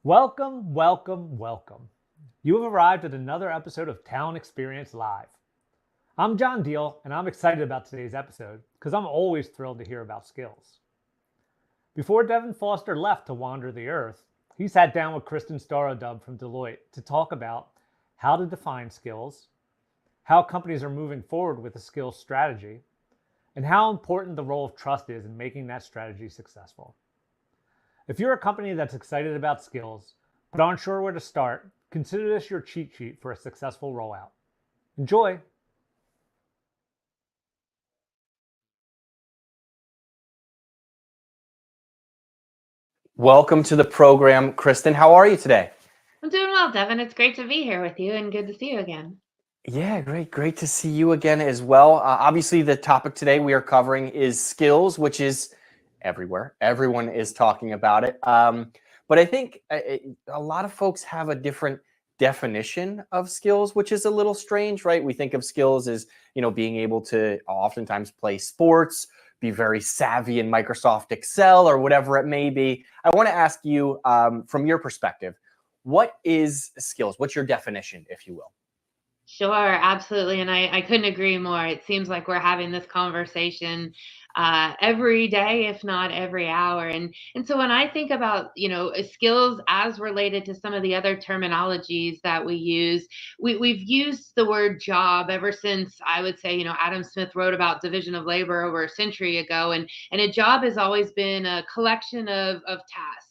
Welcome, welcome, welcome. You have arrived at another episode of Talent Experience Live. I'm John Deal, and I'm excited about today's episode because I'm always thrilled to hear about skills. Before Devin Foster left to wander the earth, he sat down with Kristin Starodub from Deloitte to talk about how to define skills, how companies are moving forward with a skills strategy, and how important the role of trust is in making that strategy successful. If you're a company that's excited about skills, but aren't sure where to start, consider this your cheat sheet for a successful rollout. Enjoy! Welcome to the program, Kristin. How are you today? I'm doing well, Devin. It's great to be here with you and good to see you again. Yeah, great. Great to see you again as well. Obviously, the topic today we are covering is skills, which is everywhere. Everyone is talking about it. But I think a lot of folks have a different definition of skills, which is a little strange, right? We think of skills as, being able to oftentimes play sports, be very savvy in Microsoft Excel or whatever it may be. I want to ask you, from your perspective, what is skills? What's your definition, if you will? Sure, absolutely. And I couldn't agree more. It seems like we're having this conversation every day, if not every hour. And so when I think about, skills as related to some of the other terminologies that we use, we've used the word job ever since, I would say, Adam Smith wrote about division of labor over a century ago. And a job has always been a collection of tasks.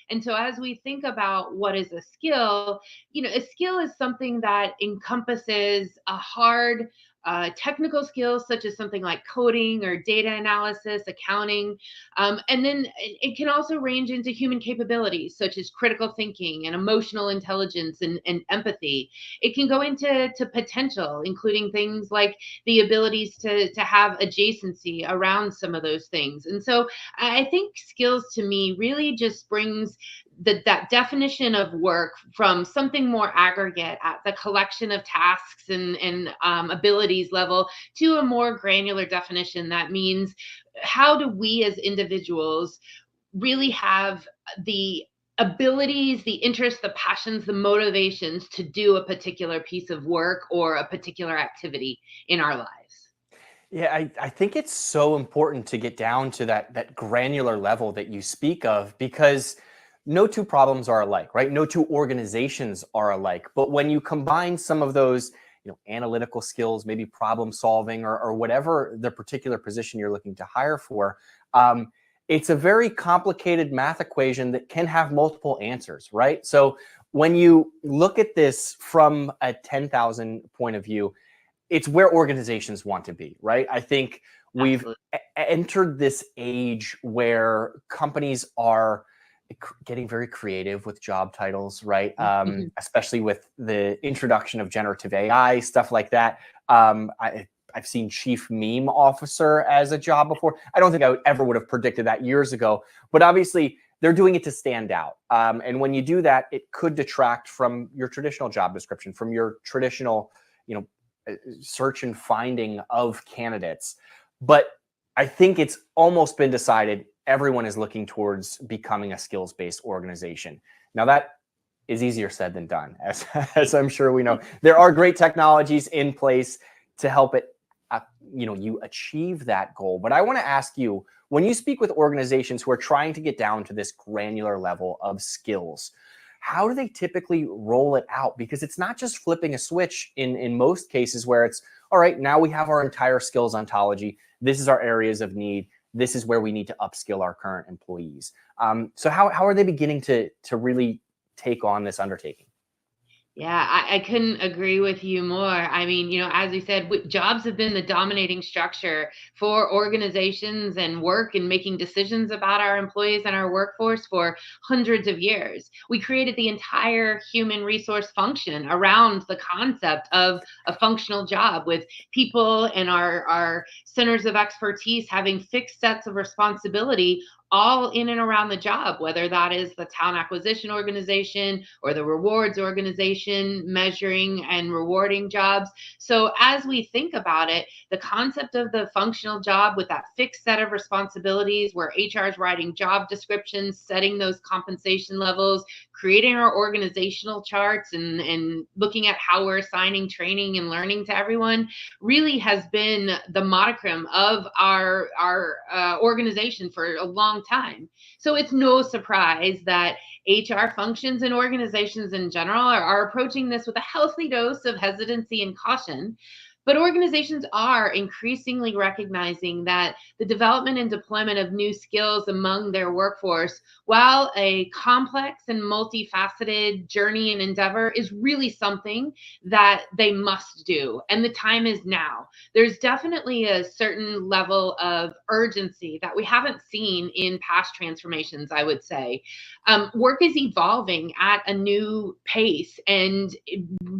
And so as we think about what is a skill, a skill is something that encompasses a hard technical skills such as something like coding or data analysis, accounting. And then it can also range into human capabilities such as critical thinking and emotional intelligence and empathy. It can go into potential, including things like the abilities to have adjacency around some of those things. And so I think skills to me really just brings that definition of work from something more aggregate at the collection of tasks and abilities level to a more granular definition that means how do we as individuals really have the abilities, the interests, the passions, the motivations to do a particular piece of work or a particular activity in our lives. Yeah, I think it's so important to get down to that granular level that you speak of, because no two problems are alike, right? No two organizations are alike. But when you combine some of those, analytical skills, maybe problem solving or whatever the particular position you're looking to hire for, it's a very complicated math equation that can have multiple answers, right? So when you look at this from a 10,000 point of view, it's where organizations want to be, right? I think we've entered this age where companies are getting very creative with job titles, right? Especially with the introduction of generative AI, stuff like that. I've seen chief meme officer as a job before. I don't think I ever would have predicted that years ago, but obviously they're doing it to stand out. And when you do that, it could detract from your traditional job description, from your traditional, search and finding of candidates. But I think it's almost been decided everyone is looking towards becoming a skills-based organization. Now that is easier said than done, as I'm sure we know. There are great technologies in place to help it, you achieve that goal. But I want to ask you, when you speak with organizations who are trying to get down to this granular level of skills, how do they typically roll it out? Because it's not just flipping a switch in most cases where it's, all right, now we have our entire skills ontology. This is our areas of need. This is where we need to upskill our current employees. So how are they beginning to really take on this undertaking? Yeah, I couldn't agree with you more. I mean, as we said, jobs have been the dominating structure for organizations and work and making decisions about our employees and our workforce for hundreds of years. We created the entire human resource function around the concept of a functional job, with people and our centers of expertise having fixed sets of responsibility all in and around the job, whether that is the talent acquisition organization or the rewards organization measuring and rewarding jobs. So as we think about it, the concept of the functional job with that fixed set of responsibilities where HR is writing job descriptions, setting those compensation levels, creating our organizational charts and looking at how we're assigning training and learning to everyone really has been the modicum of our organization for a long time. So it's no surprise that HR functions and organizations in general are approaching this with a healthy dose of hesitancy and caution. But organizations are increasingly recognizing that the development and deployment of new skills among their workforce, while a complex and multifaceted journey and endeavor, is really something that they must do. And the time is now. There's definitely a certain level of urgency that we haven't seen in past transformations, I would say. Work is evolving at a new pace and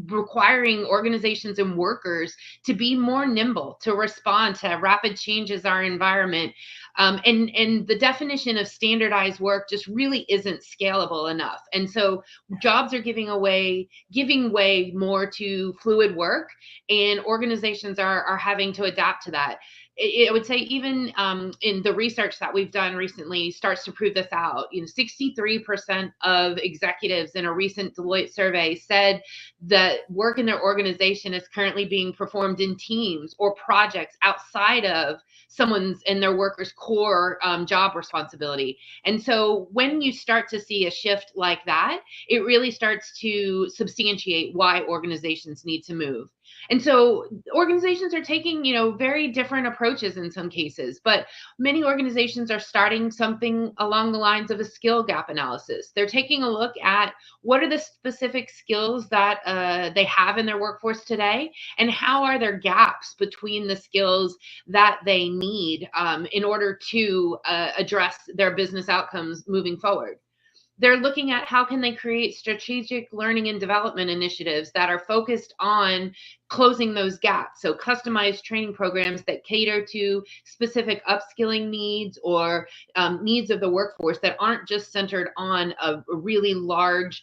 requiring organizations and workers to be more nimble, to respond to rapid changes in our environment. And the definition of standardized work just really isn't scalable enough. And so jobs are giving way more to fluid work, and organizations are having to adapt to that. I would say even in the research that we've done recently starts to prove this out. 63% of executives in a recent Deloitte survey said that work in their organization is currently being performed in teams or projects outside of someone's and their workers' core job responsibility. And so when you start to see a shift like that, it really starts to substantiate why organizations need to move. And so organizations are taking, very different approaches in some cases, but many organizations are starting something along the lines of a skill gap analysis. They're taking a look at what are the specific skills that they have in their workforce today, and how are there gaps between the skills that they need in order to address their business outcomes moving forward. They're looking at how can they create strategic learning and development initiatives that are focused on closing those gaps. So customized training programs that cater to specific upskilling needs or needs of the workforce that aren't just centered on a really large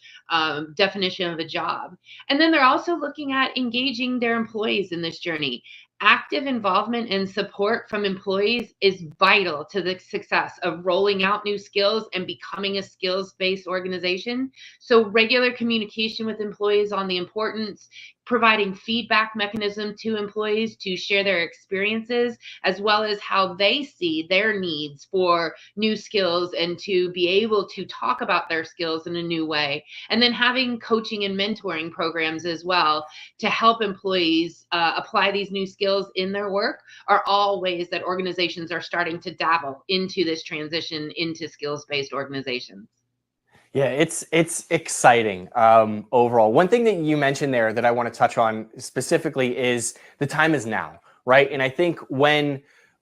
definition of a job. And then they're also looking at engaging their employees in this journey. Active involvement and support from employees is vital to the success of rolling out new skills and becoming a skills-based organization. So regular communication with employees on the importance, providing feedback mechanism to employees to share their experiences, as well as how they see their needs for new skills and to be able to talk about their skills in a new way. And then having coaching and mentoring programs as well to help employees apply these new skills in their work are all ways that organizations are starting to dabble into this transition into skills-based organizations. Yeah, it's exciting overall. One thing that you mentioned there that I want to touch on specifically is the time is now, right? And I think when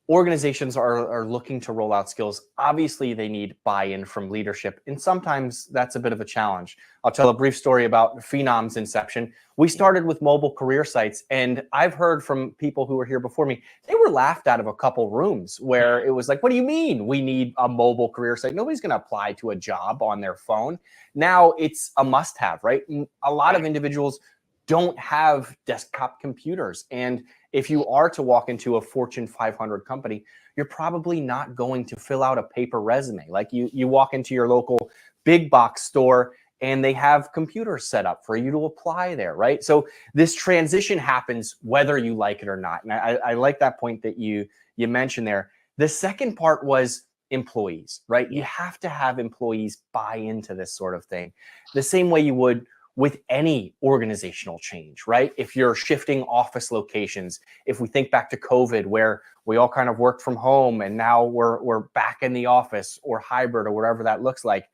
organizations are looking to roll out skills, obviously they need buy-in from leadership. And sometimes that's a bit of a challenge. I'll tell a brief story about Phenom's inception. We started with mobile career sites, and I've heard from people who were here before me, they were laughed out of a couple rooms where it was like, what do you mean we need a mobile career site? Nobody's going to apply to a job on their phone. Now it's a must-have, right? A lot of individuals don't have desktop computers. And if you are to walk into a Fortune 500 company, you're probably not going to fill out a paper resume. Like you walk into your local big box store and they have computers set up for you to apply there, right? So this transition happens whether you like it or not. And I like that point that you mentioned there. The second part was employees, right? You have to have employees buy into this sort of thing the same way you would with any organizational change, right? If you're shifting office locations, if we think back to COVID where we all kind of worked from home and now we're back in the office or hybrid or whatever that looks like,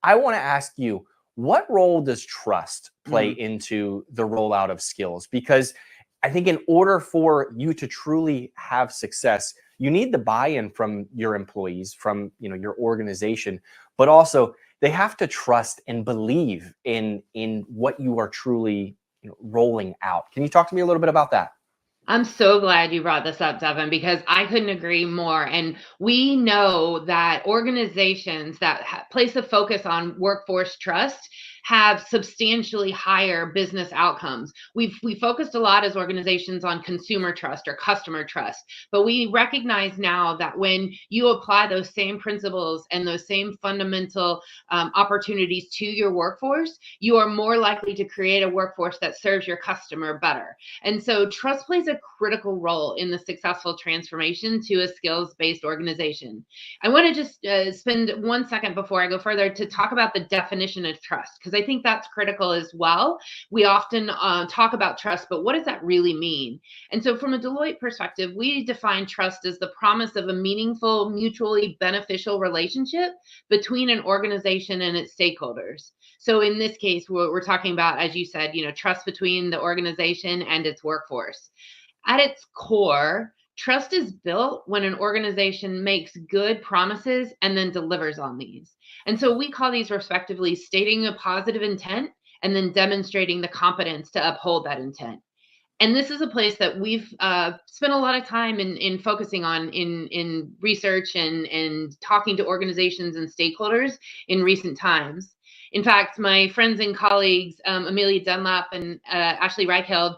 I want to ask you, what role does trust play into the rollout of skills? Because I think in order for you to truly have success, you need the buy-in from your employees, from your organization, but also they have to trust and believe in what you are truly rolling out. Can you talk to me a little bit about that? I'm so glad you brought this up, Devin, because I couldn't agree more. And we know that organizations that place a focus on workforce trust have substantially higher business outcomes. We focused a lot as organizations on consumer trust or customer trust, but we recognize now that when you apply those same principles and those same fundamental opportunities to your workforce, you are more likely to create a workforce that serves your customer better. And so trust plays a critical role in the successful transformation to a skills-based organization. I want to just spend 1 second before I go further to talk about the definition of trust, because I think that's critical as well. We often talk about trust, but what does that really mean? And so from a Deloitte perspective, we define trust as the promise of a meaningful, mutually beneficial relationship between an organization and its stakeholders. So in this case, we're talking about, as you said, trust between the organization and its workforce. At its core, trust is built when an organization makes good promises and then delivers on these. And so we call these respectively stating a positive intent and then demonstrating the competence to uphold that intent. And this is a place that we've spent a lot of time in focusing on in research and talking to organizations and stakeholders in recent times. In fact, my friends and colleagues, Amelia Dunlap and Ashley Reicheld,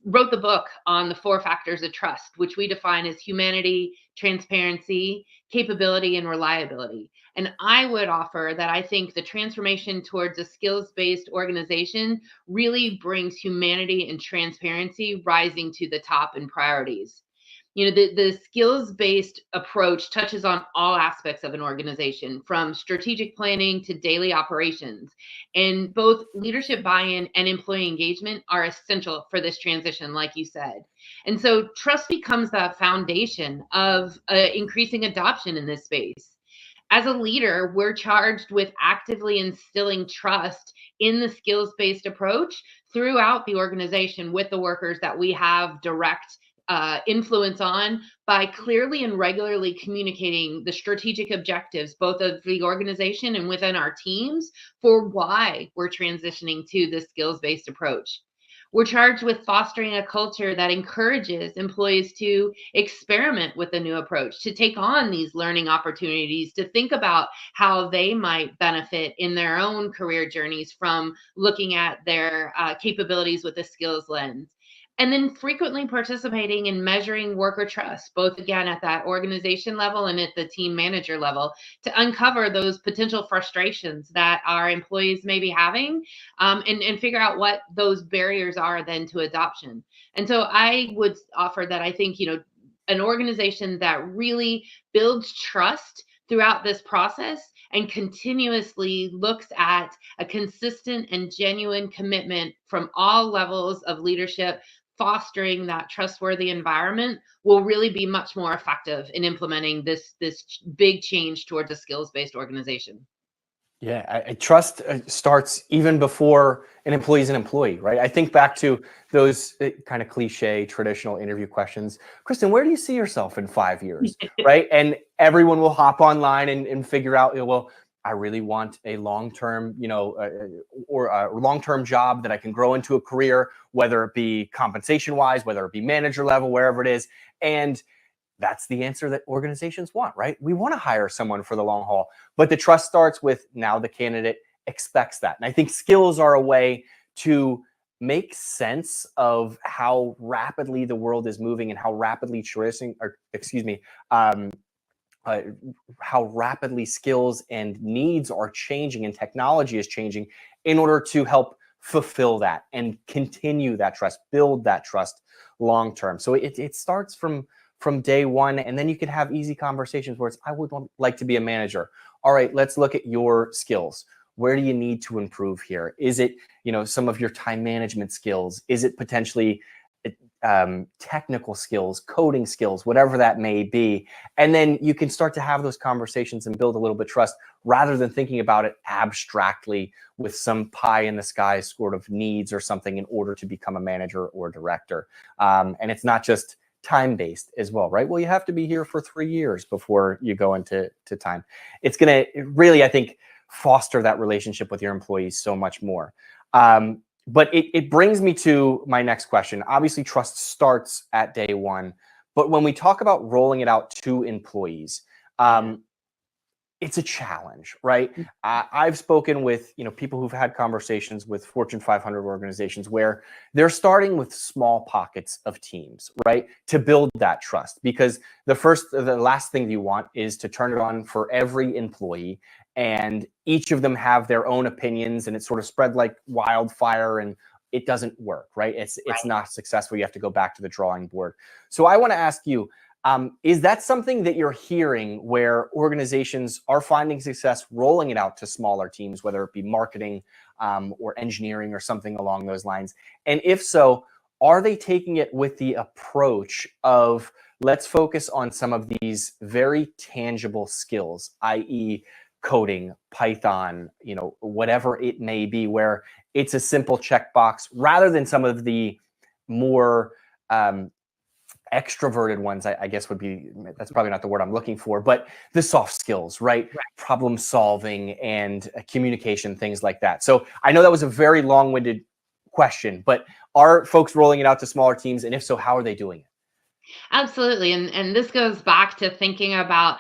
wrote the book on the 4 factors of trust, which we define as humanity, transparency, capability, and reliability. And I would offer that I think the transformation towards a skills-based organization really brings humanity and transparency rising to the top in priorities. The skills-based approach touches on all aspects of an organization, from strategic planning to daily operations. And both leadership buy-in and employee engagement are essential for this transition, like you said. And so trust becomes the foundation of increasing adoption in this space. As a leader, we're charged with actively instilling trust in the skills-based approach throughout the organization with the workers that we have direct influence on, by clearly and regularly communicating the strategic objectives, both of the organization and within our teams, for why we're transitioning to this skills-based approach. We're charged with fostering a culture that encourages employees to experiment with the new approach, to take on these learning opportunities, to think about how they might benefit in their own career journeys from looking at their capabilities with a skills lens. And then frequently participating in measuring worker trust, both again at that organization level and at the team manager level, to uncover those potential frustrations that our employees may be having, and figure out what those barriers are then to adoption. And so I would offer that I think, an organization that really builds trust throughout this process and continuously looks at a consistent and genuine commitment from all levels of leadership, fostering that trustworthy environment, will really be much more effective in implementing this big change towards a skills-based organization. Yeah, I trust starts even before an employee is an employee, right? I think back to those kind of cliche traditional interview questions. Kristin, where do you see yourself in 5 years, right? And everyone will hop online and figure out, well, I really want a long-term, or a long-term job that I can grow into a career, whether it be compensation-wise, whether it be manager level, wherever it is. And that's the answer that organizations want, right? We want to hire someone for the long haul, but the trust starts with now the candidate expects that. And I think skills are a way to make sense of how rapidly the world is moving and how rapidly how rapidly skills and needs are changing and technology is changing, in order to help fulfill that and continue that trust, build that trust long term. So it starts from day one, and then you can have easy conversations where it's, I would like to be a manager. All right, let's look at your skills. Where do you need to improve here? Is it, some of your time management skills? Is it potentially technical skills, coding skills, whatever that may be? And then you can start to have those conversations and build a little bit of trust, rather than thinking about it abstractly with some pie in the sky sort of needs or something in order to become a manager or director. And it's not just time-based as well, right? Well, you have to be here for 3 years before you go into time. It's going to really, I think, foster that relationship with your employees so much more. But it brings me to my next question. Obviously, trust starts at day one, but when we talk about rolling it out to employees, it's a challenge, right? I've spoken with people who've had conversations with Fortune 500 organizations where they're starting with small pockets of teams, right, to build that trust. Because the last thing you want is to turn it on for every employee, and each of them have their own opinions, and it's sort of spread like wildfire, and it doesn't work, right? It's not successful. You have to go back to the drawing board. So I want to ask you, is that something that you're hearing where organizations are finding success rolling it out to smaller teams, whether it be marketing or engineering or something along those lines? And if so, are they taking it with the approach of let's focus on some of these very tangible skills, i.e. coding, Python, whatever it may be, where it's a simple checkbox rather than some of the more extroverted ones, I guess that's probably not the word I'm looking for, but the soft skills, right? Problem solving and communication, things like that. So I know that was a very long-winded question, but are folks rolling it out to smaller teams? And if so, how are they doing it? Absolutely. And this goes back to thinking about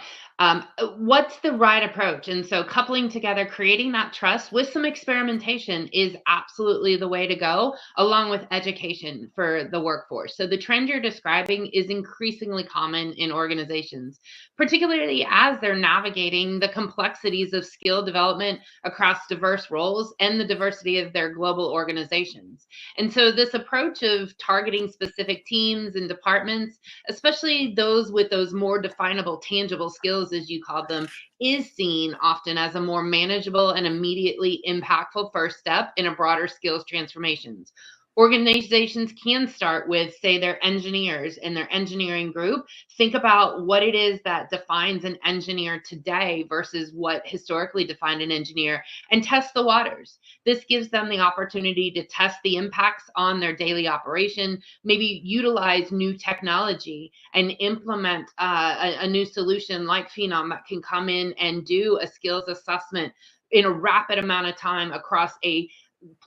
what's the right approach. And so coupling together, creating that trust with some experimentation is absolutely the way to go, along with education for the workforce. So the trend you're describing is increasingly common in organizations, particularly as they're navigating the complexities of skill development across diverse roles and the diversity of their global organizations. And so this approach of targeting specific teams and departments, especially those with those more definable, tangible skills, as you called them, is seen often as a more manageable and immediately impactful first step in a broader skills transformations. Organizations can start with, say, their engineers and their engineering group. Think about what it is that defines an engineer today versus what historically defined an engineer, and test the waters. This gives them the opportunity to test the impacts on their daily operation, maybe utilize new technology and implement a new solution like Phenom that can come in and do a skills assessment in a rapid amount of time across a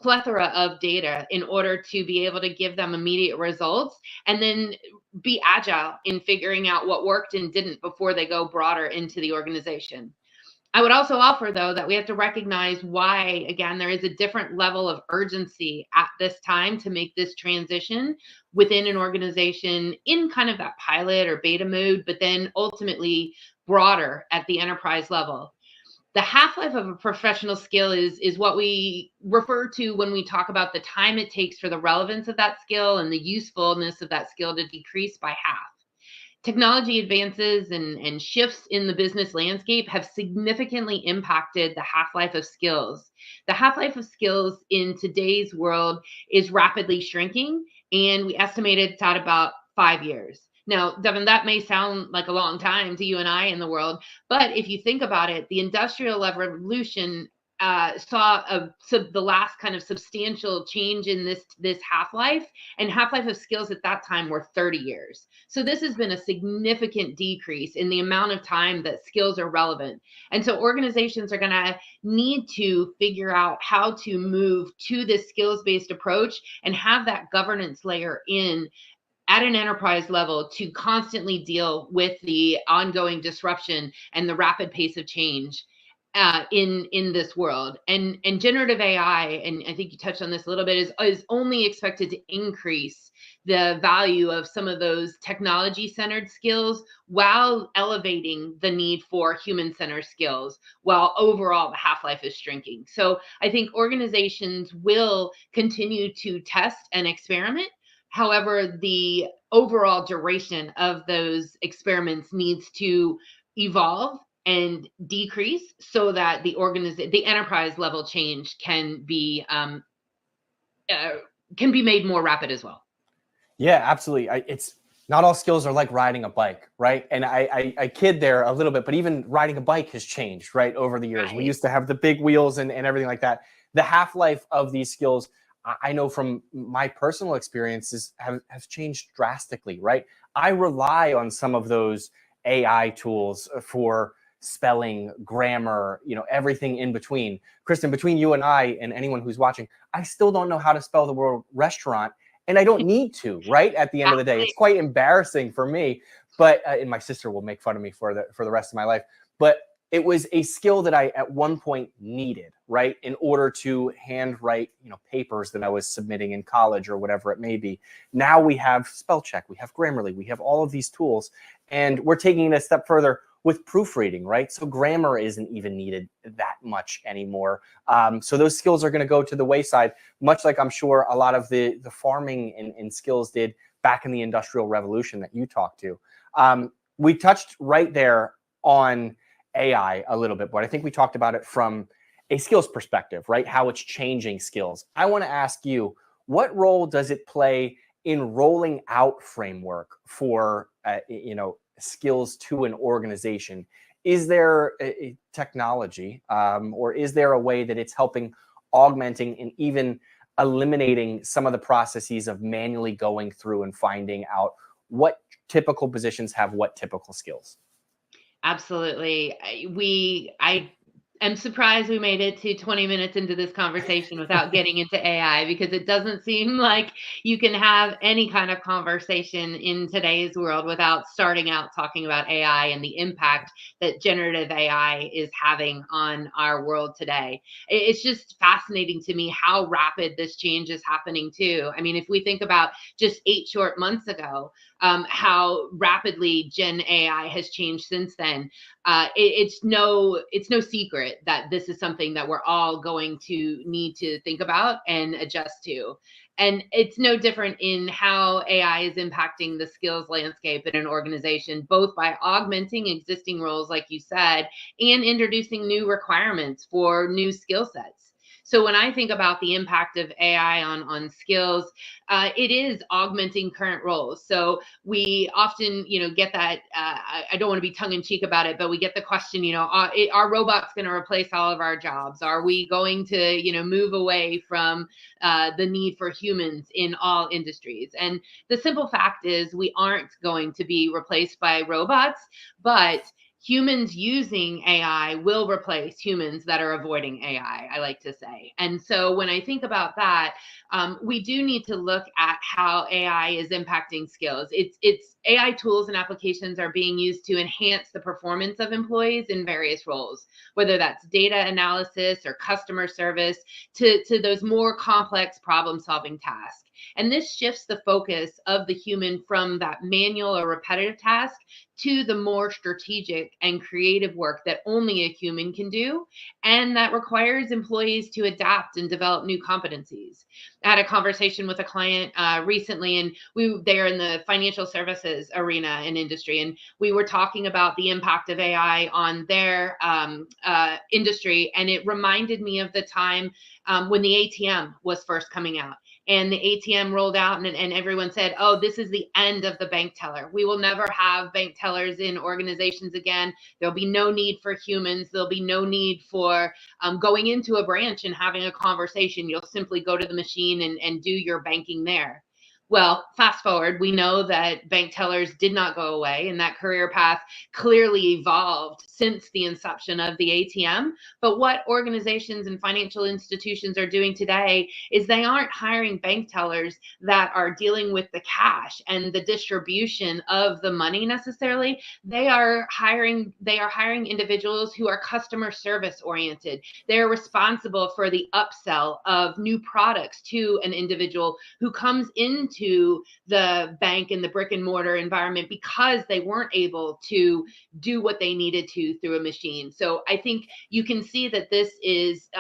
plethora of data in order to be able to give them immediate results, and then be agile in figuring out what worked and didn't before they go broader into the organization. I would also offer, though, that we have to recognize why, again, there is a different level of urgency at this time to make this transition within an organization in kind of that pilot or beta mode, but then ultimately broader at the enterprise level. The half-life of a professional skill is what we refer to when we talk about the time it takes for the relevance of that skill and the usefulness of that skill to decrease by half. Technology advances and shifts in the business landscape have significantly impacted the half-life of skills. The half-life of skills in today's world is rapidly shrinking, and we estimate it's at about 5 years. Now, Devin, that may sound like a long time to you and I in the world, but if you think about it, the Industrial Revolution saw the last kind of substantial change in this half-life, and half-life of skills at that time were 30 years. So this has been a significant decrease in the amount of time that skills are relevant. And so organizations are going to need to figure out how to move to this skills-based approach and have that governance layer in at an enterprise level to constantly deal with the ongoing disruption and the rapid pace of change in this world. And generative AI, and I think you touched on this a little bit, is only expected to increase the value of some of those technology-centered skills while elevating the need for human-centered skills, while overall the half-life is shrinking. So I think organizations will continue to test and experiment. However, the overall duration of those experiments needs to evolve and decrease so that the enterprise level change can be made more rapid as well. Yeah, absolutely. It's not all skills are like riding a bike, right? And I kid there a little bit, but even riding a bike has changed, right, over the years. Right. We used to have the big wheels and everything like that. The half-life of these skills, I know from my personal experiences, have changed drastically, right? I rely on some of those AI tools for spelling, grammar, everything in between. Kristin, between you and I and anyone who's watching, I still don't know how to spell the word restaurant, and I don't need to, right? At the end of the day, it's quite embarrassing for me, but and my sister will make fun of me for the rest of my life. But it was a skill that I at one point needed, right, in order to handwrite, papers that I was submitting in college or whatever it may be. Now we have spell check, we have Grammarly, we have all of these tools, and we're taking it a step further with proofreading, right? So grammar isn't even needed that much anymore. So those skills are going to go to the wayside, much like I'm sure a lot of the farming and skills did back in the Industrial Revolution that you talked to. We touched right there on AI a little bit, but I think we talked about it from a skills perspective, right? How it's changing skills. I want to ask you, what role does it play in rolling out framework for, skills to an organization? Is there a technology or is there a way that it's helping augmenting and even eliminating some of the processes of manually going through and finding out what typical positions have what typical skills? Absolutely. I am surprised we made it to 20 minutes into this conversation without getting into AI, because it doesn't seem like you can have any kind of conversation in today's world without starting out talking about AI and the impact that generative AI is having on our world today. It's just fascinating to me how rapid this change is happening too. I mean, if we think about just 8 short months ago, how rapidly Gen AI has changed since then. It's no secret that this is something that we're all going to need to think about and adjust to. And it's no different in how AI is impacting the skills landscape in an organization, both by augmenting existing roles, like you said, and introducing new requirements for new skill sets. So when I think about the impact of AI on skills, it is augmenting current roles. So we often, get that, I don't want to be tongue in cheek about it, but we get the question, are robots going to replace all of our jobs? Are we going to, move away from the need for humans in all industries? And the simple fact is we aren't going to be replaced by robots, but humans using AI will replace humans that are avoiding AI, I like to say. And so when I think about that, we do need to look at how AI is impacting skills. It's AI tools and applications are being used to enhance the performance of employees in various roles, whether that's data analysis or customer service, to those more complex problem-solving tasks. And this shifts the focus of the human from that manual or repetitive task to the more strategic and creative work that only a human can do, and that requires employees to adapt and develop new competencies. I had a conversation with a client recently, and they're in the financial services arena and industry, and we were talking about the impact of AI on their industry, and it reminded me of the time when the ATM was first coming out. And the ATM rolled out, and everyone said, oh, this is the end of the bank teller. We will never have bank tellers in organizations again. There'll be no need for humans. There'll be no need for going into a branch and having a conversation. You'll simply go to the machine and do your banking there. Well, fast forward, we know that bank tellers did not go away, and that career path clearly evolved since the inception of the ATM. But what organizations and financial institutions are doing today is they aren't hiring bank tellers that are dealing with the cash and the distribution of the money necessarily. They are hiring individuals who are customer service oriented. They're responsible for the upsell of new products to an individual who comes into the bank and the brick and mortar environment because they weren't able to do what they needed to through a machine. So I think you can see that this is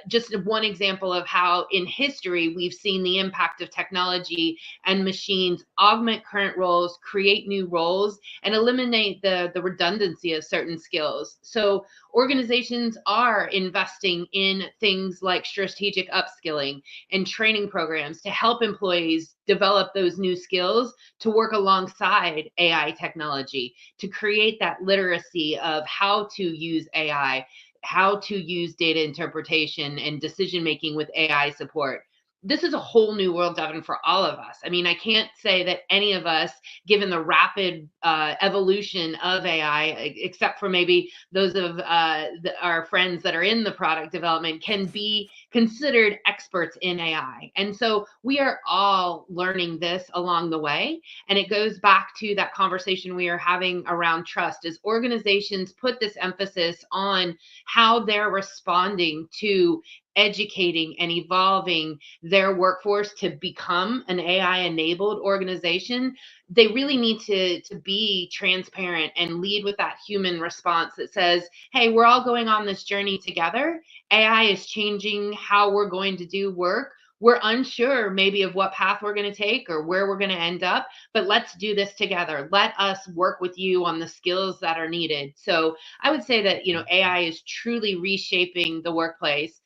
just one example of how in history we've seen the impact of technology and machines augment current roles, create new roles, and eliminate the redundancy of certain skills. So organizations are investing in things like strategic upskilling and training programs to help employees develop those new skills to work alongside AI technology, to create that literacy of how to use AI, how to use data interpretation and decision making with AI support. this is a whole new world, Devin, for all of us. I mean, I can't say that any of us, given the rapid evolution of AI, except for maybe those of our friends that are in the product development, can be considered experts in AI. And so we are all learning this along the way. And it goes back to that conversation we are having around trust, as organizations put this emphasis on how they're responding to educating and evolving their workforce to become an AI enabled organization. They really need to be transparent and lead with that human response that says, hey, we're all going on this journey together. AI is changing how we're going to do work. We're unsure maybe of what path we're going to take or where we're going to end up, but let's do this together. Let us work with you on the skills that are needed. So I would say that, AI is truly reshaping the workplace.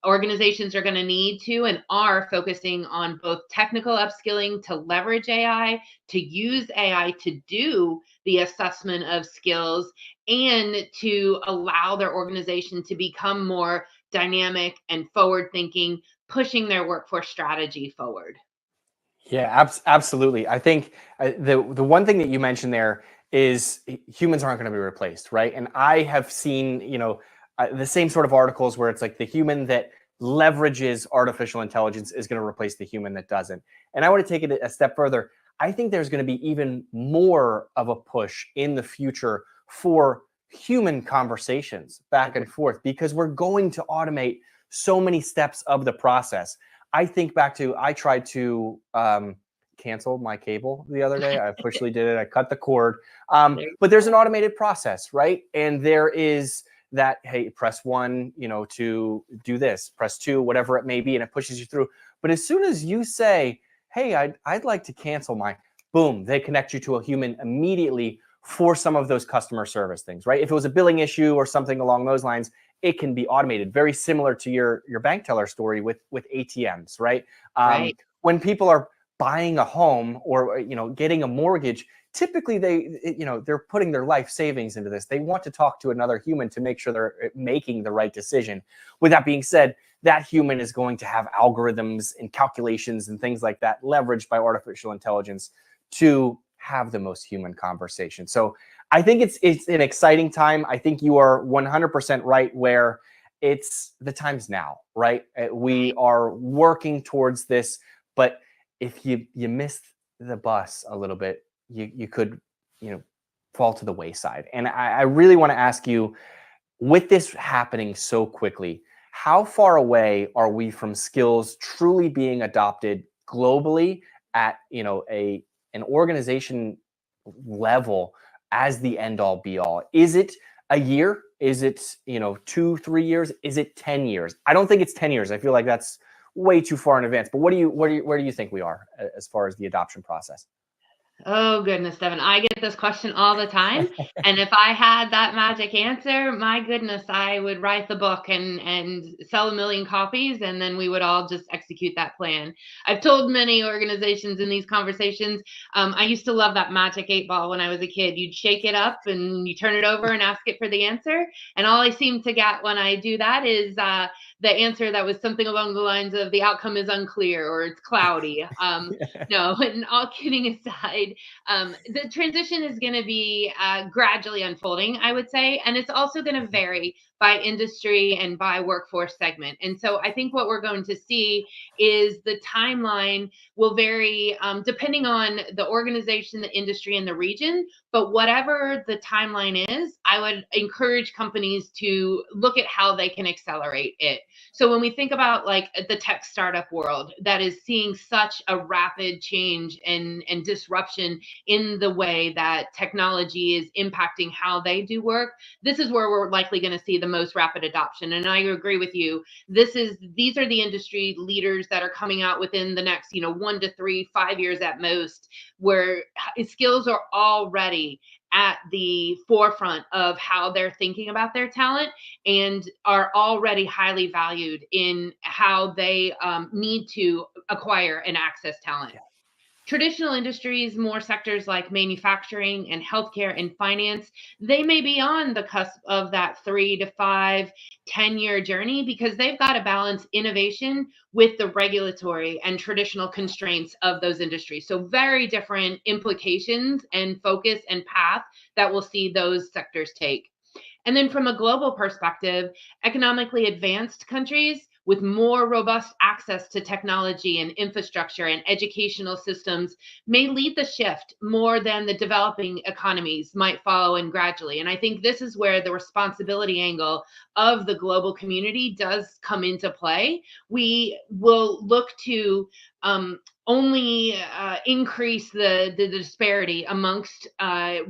Organizations are going to need to and are focusing on both technical upskilling to leverage AI, to use AI to do the assessment of skills, and to allow their organization to become more dynamic and forward thinking, pushing their workforce strategy forward. Yeah, absolutely. I think the one thing that you mentioned there is humans aren't going to be replaced, right? And I have seen, the same sort of articles where it's like the human that leverages artificial intelligence is going to replace the human that doesn't. And I want to take it a step further. I think there's going to be even more of a push in the future for human conversations back and forth, because we're going to automate so many steps of the process. I think back to, I tried to cancel my cable the other day. I officially did it. I cut the cord. But there's an automated process, right? And there is that, hey, press 1, to do this, press 2, whatever it may be, and it pushes you through. But as soon as you say, hey, I'd like to cancel my, boom, they connect you to a human immediately for some of those customer service things, right? If it was a billing issue or something along those lines, it can be automated. Very similar to your bank teller story with ATMs, right? Right. When people are buying a home or getting a mortgage, typically they're putting their life savings into this. They want to talk to another human to make sure they're making the right decision. With that being said, that human is going to have algorithms and calculations and things like that leveraged by artificial intelligence to have the most human conversation. So I think it's an exciting time. I think you are 100% right, where it's the time's now, right? We are working towards this, but if you missed the bus a little bit, you could fall to the wayside. And I really want to ask you, with this happening so quickly, how far away are we from skills truly being adopted globally at an organization level as the end all be all? Is it a year? Is it 2-3 years? Is it 10 years? I don't think it's 10 years. I feel like that's way too far in advance. But where do you think we are as far as the adoption process? Oh, goodness, Devin. I get this question all the time. And if I had that magic answer, my goodness, I would write the book and sell 1 million copies, and then we would all just execute that plan. I've told many organizations in these conversations, I used to love that magic 8-ball when I was a kid. You'd shake it up and you turn it over and ask it for the answer. And all I seem to get when I do that is the answer that was something along the lines of the outcome is unclear or it's cloudy. No, and all kidding aside, the transition is going to be gradually unfolding, I would say, and it's also going to vary by industry and by workforce segment. And so I think what we're going to see is the timeline will vary depending on the organization, the industry, and the region. But whatever the timeline is, I would encourage companies to look at how they can accelerate it. So when we think about like the tech startup world that is seeing such a rapid change and disruption in the way that technology is impacting how they do work, this is where we're likely going to see the most rapid adoption. And I agree with you. These are the industry leaders that are coming out within the next 1 to 3, 5 years at most, where skills are already at the forefront of how they're thinking about their talent and are already highly valued in how they need to acquire and access talent. Traditional industries, more sectors like manufacturing and healthcare and finance, they may be on the cusp of that 3 to 5, 10-year journey because they've got to balance innovation with the regulatory and traditional constraints of those industries. So very different implications and focus and path that we'll see those sectors take. And then from a global perspective, economically advanced countries with more robust access to technology and infrastructure and educational systems may lead the shift more than the developing economies might follow in gradually. And I think this is where the responsibility angle of the global community does come into play. We will look to only increase the disparity amongst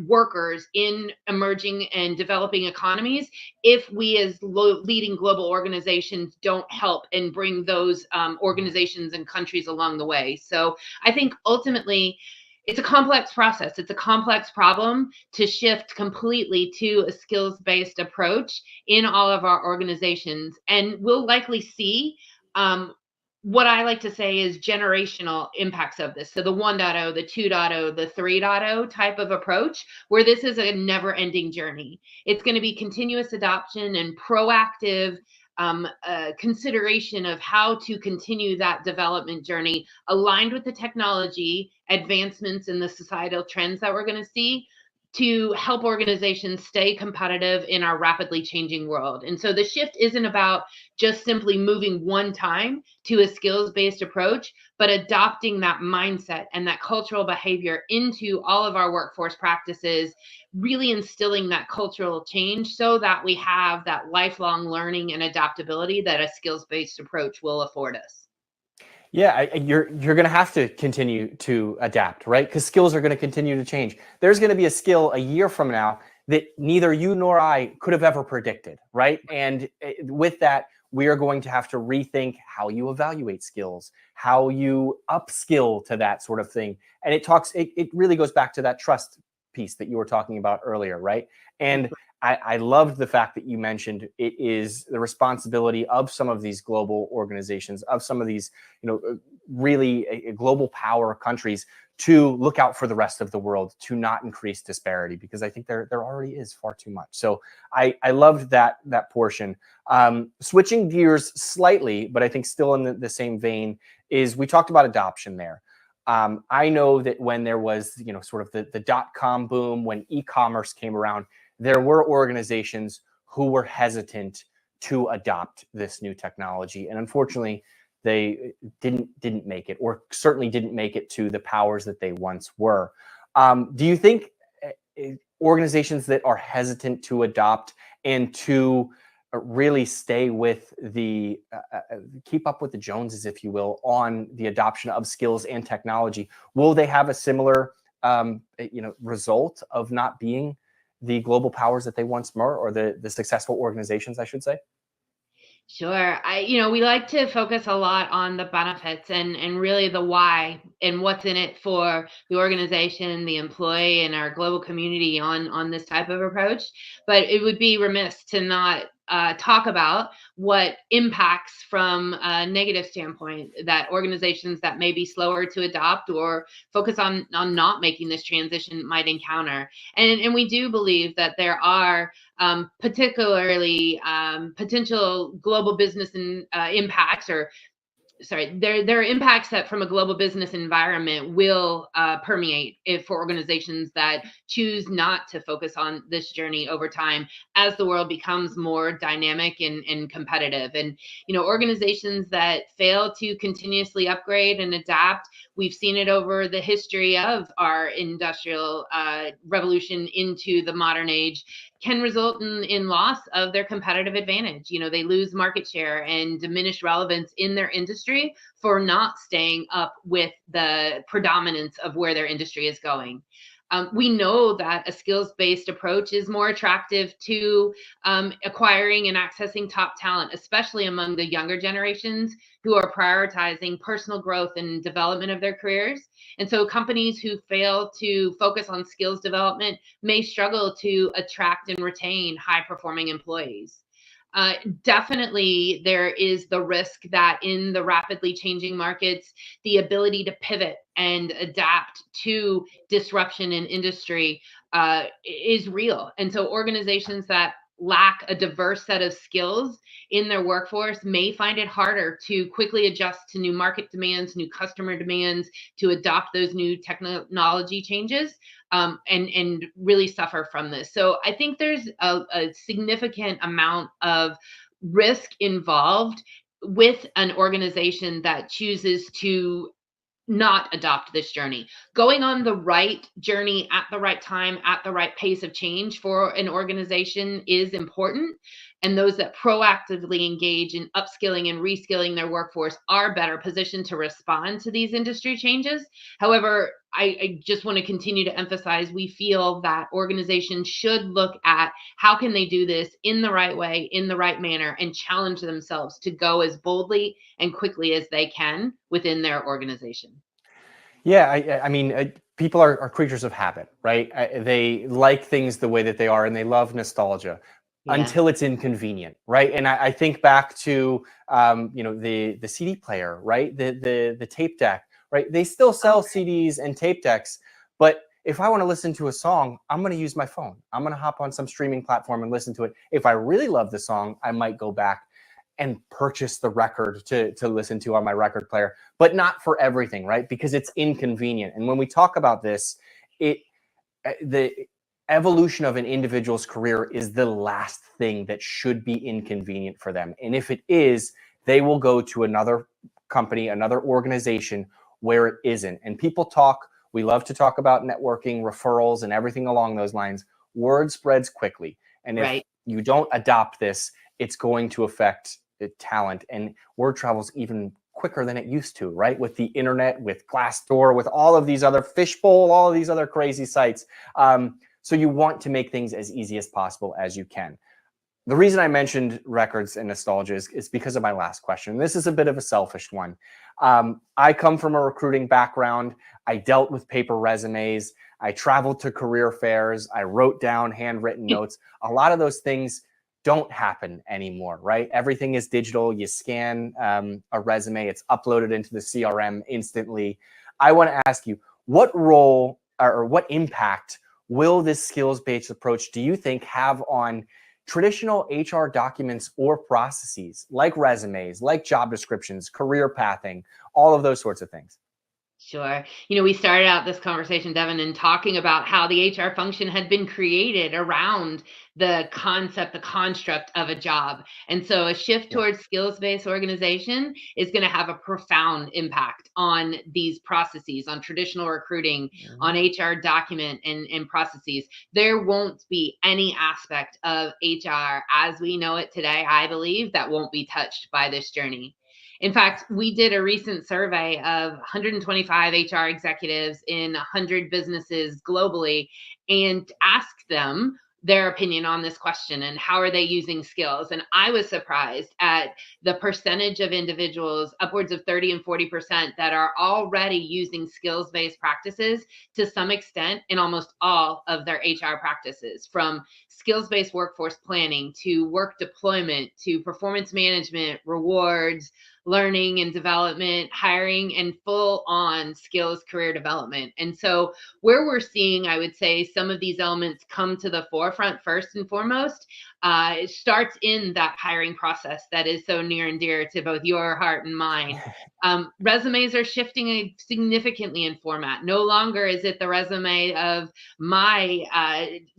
workers in emerging and developing economies if we as leading global organizations don't help and bring those organizations and countries along the way. So I think ultimately it's a complex process. It's a complex problem to shift completely to a skills-based approach in all of our organizations. And we'll likely see what I like to say is generational impacts of this. So the 1.0, the 2.0, the 3.0 type of approach, where this is a never ending journey. It's going to be continuous adoption and proactive consideration of how to continue that development journey aligned with the technology advancements and the societal trends that we're going to see to help organizations stay competitive in our rapidly changing world. And so the shift isn't about just simply moving one time to a skills-based approach, but adopting that mindset and that cultural behavior into all of our workforce practices, really instilling that cultural change so that we have that lifelong learning and adaptability that a skills-based approach will afford us. Yeah, you're going to have to continue to adapt, right? Because skills are going to continue to change. There's going to be a skill a year from now that neither you nor I could have ever predicted, right? And with that, we are going to have to rethink how you evaluate skills, how you upskill to that sort of thing. And it really goes back to that trust piece that you were talking about earlier, right? And I loved the fact that you mentioned it is the responsibility of some of these global organizations, of some of these, really global power countries to look out for the rest of the world, to not increase disparity, because I think there already is far too much. So I loved that portion. Switching gears slightly, but I think still in the same vein, is we talked about adoption there. I know that when there was, sort of the dot-com boom, when e-commerce came around, there were organizations who were hesitant to adopt this new technology. And unfortunately, they didn't make it, or certainly didn't make it to the powers that they once were. Do you think organizations that are hesitant to adopt and to really stay with keep up with the Joneses, if you will, on the adoption of skills and technology, will they have a similar result of not being the global powers that they once were, or the successful organizations, I should say? Sure. We like to focus a lot on the benefits and really the why and what's in it for the organization, the employee, and our global community on this type of approach. But it would be remiss to not talk about what impacts from a negative standpoint that organizations that may be slower to adopt or focus on not making this transition might encounter. And we do believe that there are particularly potential global business impacts, there are impacts that from a global business environment will permeate for organizations that choose not to focus on this journey over time as the world becomes more dynamic and competitive. And, organizations that fail to continuously upgrade and adapt, we've seen it over the history of our industrial revolution into the modern age, can result in loss of their competitive advantage. They lose market share and diminish relevance in their industry for not staying up with the predominance of where their industry is going. We know that a skills-based approach is more attractive to acquiring and accessing top talent, especially among the younger generations who are prioritizing personal growth and development of their careers. And so companies who fail to focus on skills development may struggle to attract and retain high-performing employees. Definitely, there is the risk that in the rapidly changing markets, the ability to pivot and adapt to disruption in industry is real. And so organizations that lack a diverse set of skills in their workforce may find it harder to quickly adjust to new market demands, new customer demands, to adopt those new technology changes. And really suffer from this. So I think there's a significant amount of risk involved with an organization that chooses to not adopt this journey. Going on the right journey at the right time, at the right pace of change for an organization is important. And those that proactively engage in upskilling and reskilling their workforce are better positioned to respond to these industry changes. However, I just want to continue to emphasize we feel that organizations should look at how can they do this in the right way, in the right manner, and challenge themselves to go as boldly and quickly as they can within their organization. Yeah, I mean, people are creatures of habit, right? They like things the way that they are, and they love nostalgia Yeah. until it's inconvenient, right? And I think back to the CD player, right? The tape deck, right? They still sell CDs and tape decks, but if I want to listen to a song, I'm going to use my phone. I'm going to hop on some streaming platform and listen to it. If I really love the song, I might go back and purchase the record to listen to on my record player, but not for everything, right? Because it's inconvenient. And when we talk about this, the evolution of an individual's career is the last thing that should be inconvenient for them. And if it is, they will go to another company, another organization where it isn't. And people talk, we love to talk about networking, referrals, and everything along those lines. Word spreads quickly. And if you don't adopt this, it's going to affect talent, and word travels even quicker than it used to, right? With the internet, with Glassdoor, with all of these other Fishbowl, all of these other crazy sites. So you want to make things as easy as possible as you can. The reason I mentioned records and nostalgia is because of my last question. This is a bit of a selfish one. I come from a recruiting background. I dealt with paper resumes. I traveled to career fairs. I wrote down handwritten notes. A lot of those things don't happen anymore, right? Everything is digital. You scan a resume, it's uploaded into the CRM instantly. I want to ask you, what role or what impact will this skills-based approach, do you think, have on traditional HR documents or processes like resumes, like job descriptions, career pathing, all of those sorts of things? Sure. We started out this conversation, Devin, in talking about how the HR function had been created around the concept, the construct of a job. And so a shift towards skills-based organization is going to have a profound impact on these processes, on traditional recruiting, on HR document and processes. There won't be any aspect of HR as we know it today, I believe, that won't be touched by this journey. In fact, we did a recent survey of 125 HR executives in 100 businesses globally and asked them their opinion on this question and how are they using skills. And I was surprised at the percentage of individuals, upwards of 30 and 40%, that are already using skills-based practices to some extent in almost all of their HR practices, from skills-based workforce planning to work deployment to performance management, rewards, learning and development, hiring, and full on skills career development. And so where we're seeing, I would say, some of these elements come to the forefront first and foremost, it starts in that hiring process that is so near and dear to both your heart and mine. Resumes are shifting significantly in format. No longer is it the resume of my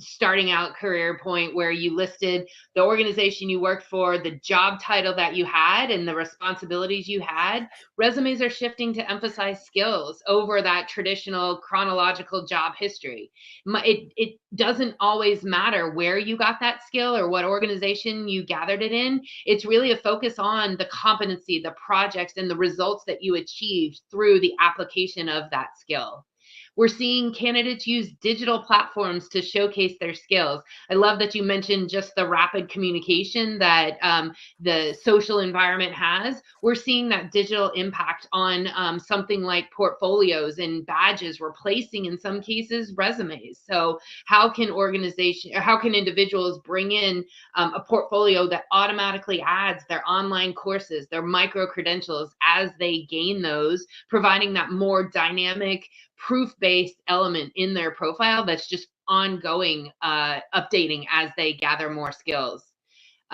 starting out career point where you listed the organization you worked for, the job title that you had, and the responsibilities you had. Resumes are shifting to emphasize skills over that traditional chronological job history. It doesn't always matter where you got that skill or what organization you gathered it in. It's really a focus on the competency, the projects, and the results that you achieved through the application of that skill. We're seeing candidates use digital platforms to showcase their skills. I love that you mentioned just the rapid communication that the social environment has. We're seeing that digital impact on something like portfolios and badges, replacing in some cases resumes. So how can individuals bring in a portfolio that automatically adds their online courses, their micro credentials as they gain those, providing that more dynamic proof-based element in their profile that's just ongoing updating as they gather more skills.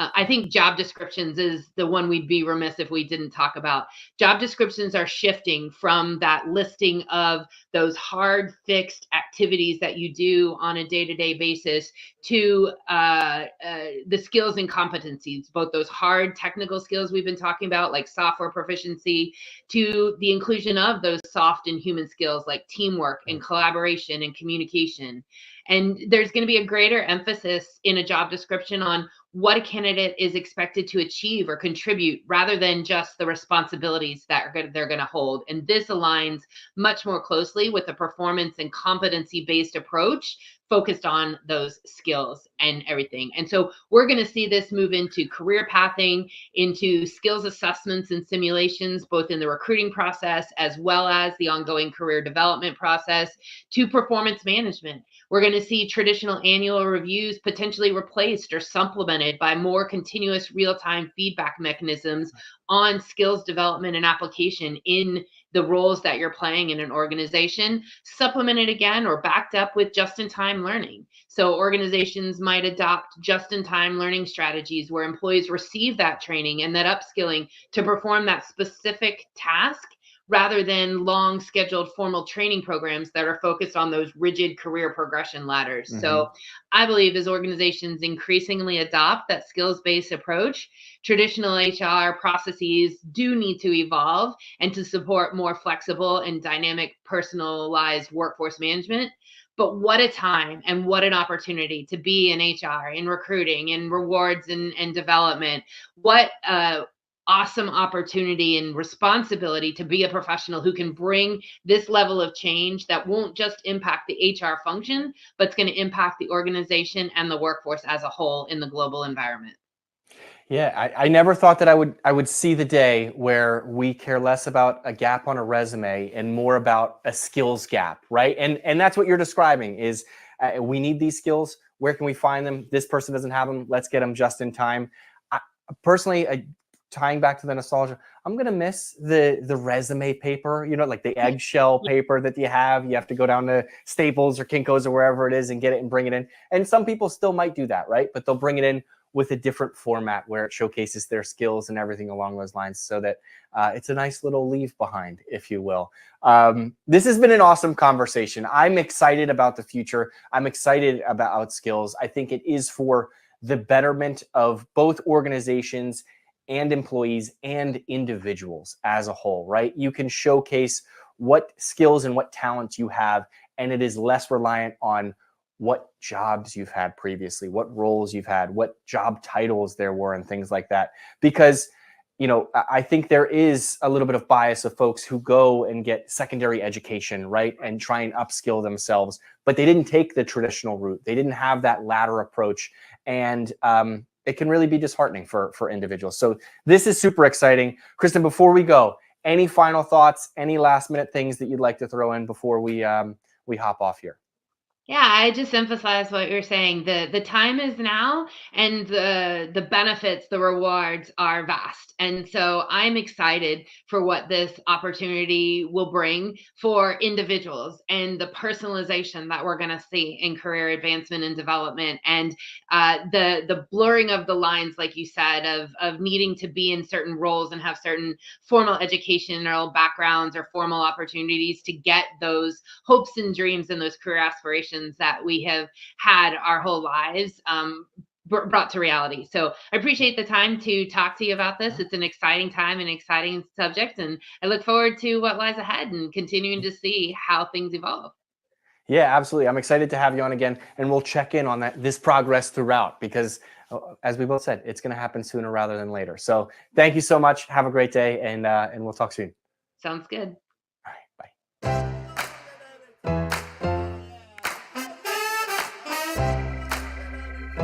I think job descriptions is the one we'd be remiss if we didn't talk about. Job descriptions are shifting from that listing of those hard fixed activities that you do on a day-to-day basis to the skills and competencies, both those hard technical skills we've been talking about, like software proficiency, to the inclusion of those soft and human skills like teamwork and collaboration and communication. And there's going to be a greater emphasis in a job description on what a candidate is expected to achieve or contribute rather than just the responsibilities that they're going to hold. And this aligns much more closely with the performance and competency-based approach focused on those skills and everything. And so we're going to see this move into career pathing, into skills assessments and simulations, both in the recruiting process as well as the ongoing career development process, to performance management. We're going to see traditional annual reviews potentially replaced or supplemented by more continuous real-time feedback mechanisms on skills development and application in the roles that you're playing in an organization, supplemented again or backed up with just-in-time learning. So organizations might adopt just-in-time learning strategies where employees receive that training and that upskilling to perform that specific task, rather than long scheduled formal training programs that are focused on those rigid career progression ladders. Mm-hmm. So I believe as organizations increasingly adopt that skills-based approach, traditional HR processes do need to evolve and to support more flexible and dynamic personalized workforce management. But what a time and what an opportunity to be in HR, in recruiting, in rewards and development. What awesome opportunity and responsibility to be a professional who can bring this level of change that won't just impact the HR function, but it's going to impact the organization and the workforce as a whole in the global environment. Yeah, I never thought that I would see the day where we care less about a gap on a resume and more about a skills gap, right? And that's what you're describing is we need these skills. Where can we find them? This person doesn't have them. Let's get them just in time. Personally, tying back to the nostalgia, I'm going to miss the resume paper, like the eggshell paper that you have to go down to Staples or Kinko's or wherever it is and get it and bring it in. And some people still might do that, right? But they'll bring it in with a different format where it showcases their skills and everything along those lines so that it's a nice little leave behind, if you will. This has been an awesome conversation. I'm excited about the future. I'm excited about skills. I think it is for the betterment of both organizations and employees and individuals as a whole, right? You can showcase what skills and what talents you have, and it is less reliant on what jobs you've had previously, what roles you've had, what job titles there were, and things like that. Because, I think there is a little bit of bias of folks who go and get secondary education, right? And try and upskill themselves, but they didn't take the traditional route. They didn't have that ladder approach. And, it can really be disheartening for individuals. So this is super exciting. Kristin, before we go, any final thoughts, any last minute things that you'd like to throw in before we hop off here? Yeah, I just emphasize what you're saying. The time is now, and the benefits, the rewards are vast. And so I'm excited for what this opportunity will bring for individuals and the personalization that we're going to see in career advancement and development, and the blurring of the lines, like you said, of needing to be in certain roles and have certain formal educational backgrounds or formal opportunities to get those hopes and dreams and those career aspirations that we have had our whole lives brought to reality. So I appreciate the time to talk to you about this. It's an exciting time and exciting subject, and I look forward to what lies ahead and continuing to see how things evolve. Yeah, absolutely. I'm excited to have you on again, and we'll check in on this progress throughout, because as we both said, it's going to happen sooner rather than later. So thank you so much. Have a great day, and we'll talk soon. Sounds good.